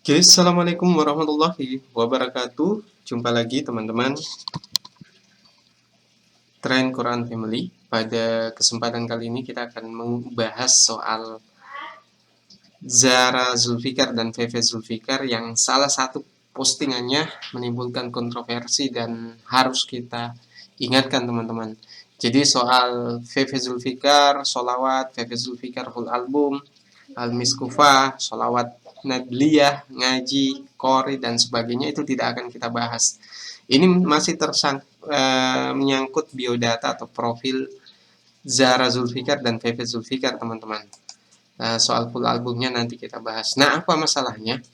Oke, Assalamualaikum warahmatullahi wabarakatuh. Jumpa lagi teman-teman, Tren Quran Family. Pada kesempatan kali ini kita akan membahas soal Zara Zulfikar dan Veve Zulfikar yang salah satu postingannya menimbulkan kontroversi dan harus kita ingatkan teman-teman. Jadi soal Veve Zulfikar, solawat, Veve Zulfikar full album, Al-Miskufa, solawat Nadliyah, ngaji, kori, dan sebagainya itu tidak akan kita bahas. Ini masih menyangkut biodata atau profil Zara Zulfikar dan Veve Zulfikar, teman-teman. Soal full albumnya nanti kita bahas. Nah, apa masalahnya?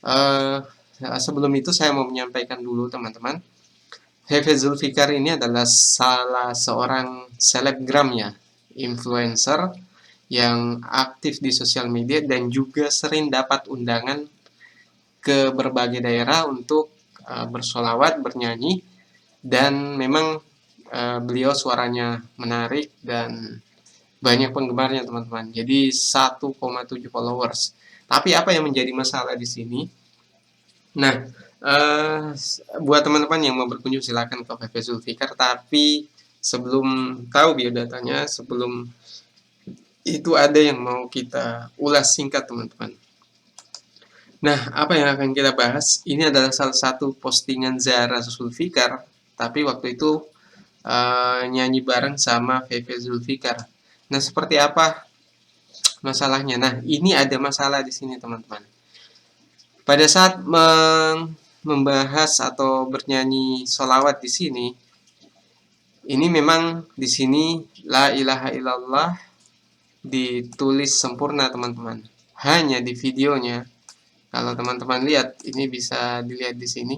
Uh, Sebelum itu saya mau menyampaikan dulu, teman-teman. Veve Zulfikar ini adalah salah seorang selebgram ya, influencer yang aktif di sosial media dan juga sering dapat undangan ke berbagai daerah untuk bersolawat, bernyanyi, dan memang beliau suaranya menarik dan banyak penggemarnya teman-teman. Jadi 1,7 followers. Tapi apa yang menjadi masalah di sini? Nah, buat teman-teman yang mau berkunjung silakan ke VV Zulfikar. Tapi sebelum tahu biodatanya, sebelum itu ada yang mau kita ulas singkat teman-teman. Nah, apa yang akan kita bahas? Ini adalah salah satu postingan Zara Zulfikar, tapi waktu itu nyanyi bareng sama VV Zulfikar. Nah, seperti apa masalahnya? Nah, ini ada masalah di sini, teman-teman. Pada saat membahas atau bernyanyi solawat di sini, ini memang di sini la ilaha illallah ditulis sempurna, teman-teman. Hanya di videonya, kalau teman-teman lihat, ini bisa dilihat di sini.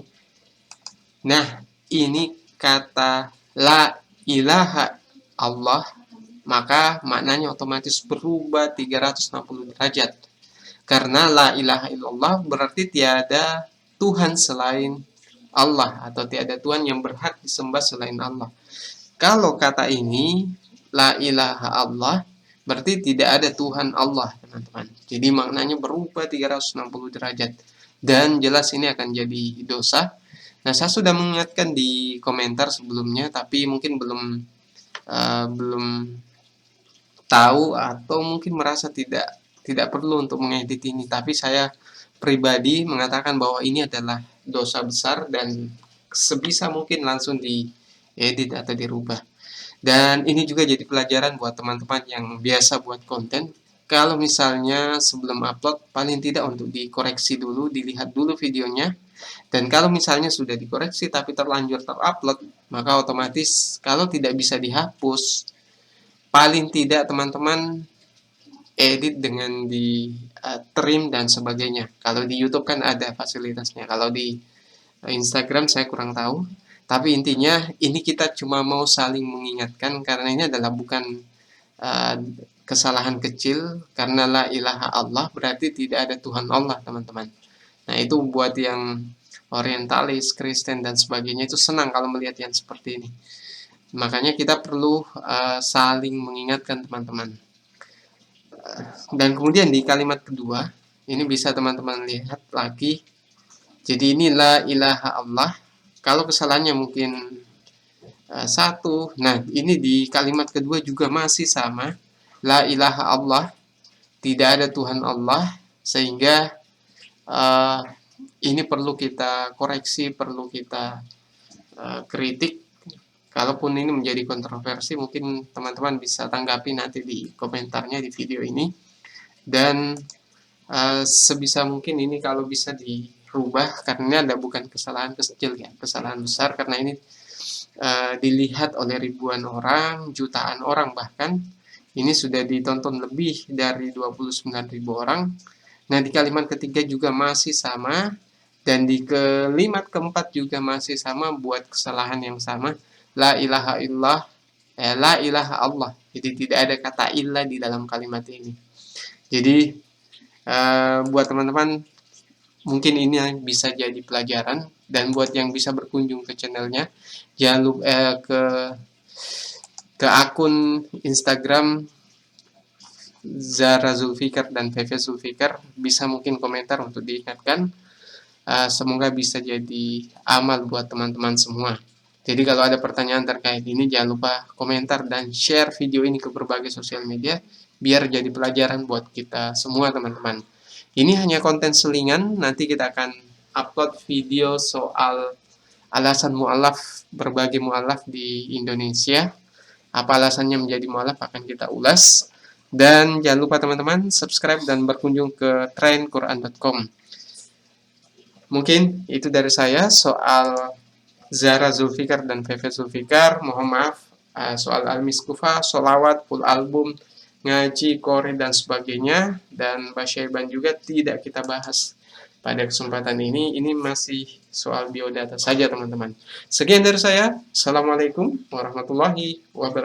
Nah, ini kata la ilaha Allah, maka maknanya otomatis berubah 360 derajat. Karena la ilaha illallah berarti tiada Tuhan selain Allah, atau tiada Tuhan yang berhak disembah selain Allah. Kalau kata ini la ilaha Allah berarti tidak ada Tuhan Allah, teman-teman. Jadi maknanya berubah 360 derajat. Dan jelas ini akan jadi dosa. Nah, saya sudah mengingatkan di komentar sebelumnya, tapi mungkin belum tahu atau mungkin merasa tidak perlu untuk mengedit ini. Tapi saya pribadi mengatakan bahwa ini adalah dosa besar dan sebisa mungkin langsung diedit atau dirubah. Dan ini juga jadi pelajaran buat teman-teman yang biasa buat konten. Kalau misalnya sebelum upload, paling tidak untuk dikoreksi dulu, dilihat dulu videonya. Dan kalau misalnya sudah dikoreksi tapi terlanjur terupload, maka otomatis kalau tidak bisa dihapus, paling tidak teman-teman edit dengan di trim dan sebagainya. Kalau di YouTube kan ada fasilitasnya. Kalau di Instagram saya kurang tahu. Tapi intinya ini kita cuma mau saling mengingatkan karena ini adalah bukan uh, kesalahan kecil, karena la ilaha Allah berarti tidak ada Tuhan Allah, teman-teman. Nah, itu buat yang orientalis, Kristen dan sebagainya itu senang kalau melihat yang seperti ini. Makanya kita perlu saling mengingatkan, teman-teman. Dan kemudian di kalimat kedua, ini bisa teman-teman lihat lagi. Jadi ini la ilaha Allah. Kalau kesalahannya mungkin satu. Nah, ini di kalimat kedua juga masih sama. La ilaha Allah. Tidak ada Tuhan Allah. Sehingga uh, ini perlu kita koreksi, perlu kita kritik. Kalaupun ini menjadi kontroversi, mungkin teman-teman bisa tanggapi nanti di komentarnya di video ini. Dan sebisa mungkin ini kalau bisa dirubah, karena ini ada bukan kesalahan kecil ya, kesalahan besar, karena ini dilihat oleh ribuan orang, jutaan orang bahkan. Ini sudah ditonton lebih dari 29.000 orang. Nah, di kalimat ketiga juga masih sama, dan di kalimat keempat juga masih sama, buat kesalahan yang sama. La ilaha illallah, la ilaha Allah. Jadi tidak ada kata illah di dalam kalimat ini. Jadi buat teman-teman mungkin ini bisa jadi pelajaran, dan buat yang bisa berkunjung ke channelnya, jangan lupa ke akun Instagram Zara Zulfikar dan Feve Zulfikar, bisa mungkin komentar untuk diingatkan. Semoga bisa jadi amal buat teman-teman semua. Jadi kalau ada pertanyaan terkait ini, jangan lupa komentar dan share video ini ke berbagai sosial media, biar jadi pelajaran buat kita semua teman-teman. Ini hanya konten selingan, nanti kita akan upload video soal alasan mu'alaf, berbagai mu'alaf di Indonesia. Apa alasannya menjadi mu'alaf akan kita ulas. Dan jangan lupa teman-teman subscribe dan berkunjung ke trendquran.com. Mungkin itu dari saya soal Zara Zulfikar dan Feve Zulfikar. Mohon maaf soal al-miskufa, solawat, full album, ngaji, kore, dan sebagainya. Dan Basyaiban juga tidak kita bahas pada kesempatan ini. Ini masih soal biodata saja teman-teman. Sekian dari saya. Assalamualaikum warahmatullahi wabarakatuh.